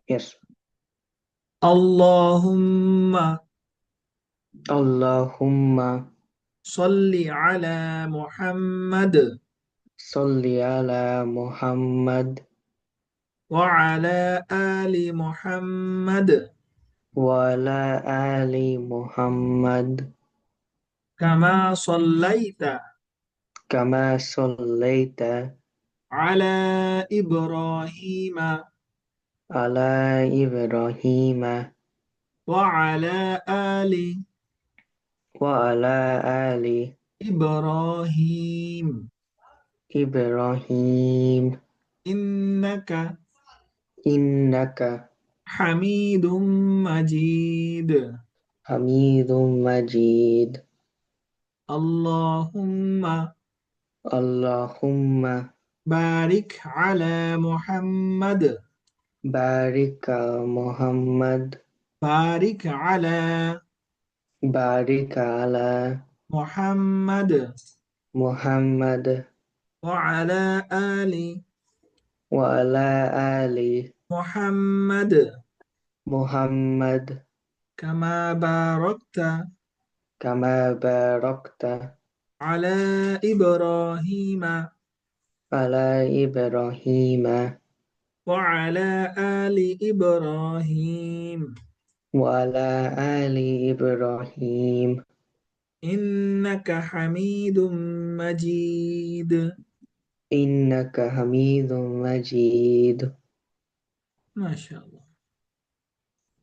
Yes. اللهم Allahumma صل على محمد salli ala Muhammad وعلى آل محمد wa ala ali Muhammad كما صليت kama sallaita على إبراهيم ala Ibrahim وعلى آل wa ala ali إبراهيم Ibrahim إنك innaka حميد مجيد. hamidum majid. اللهم Allahumma بارك على محمد barik Muhammad بارك على barik ala محمد Muhammad وعلى آل wa ala ali محمد Muhammad كما باركت kama barakta على إبراهيم ala Ibrahim وعلى آل إبراهيم wa ala ali Ibrahim إنك حميد مجيد. innaka hamidum majid. ما شاء الله.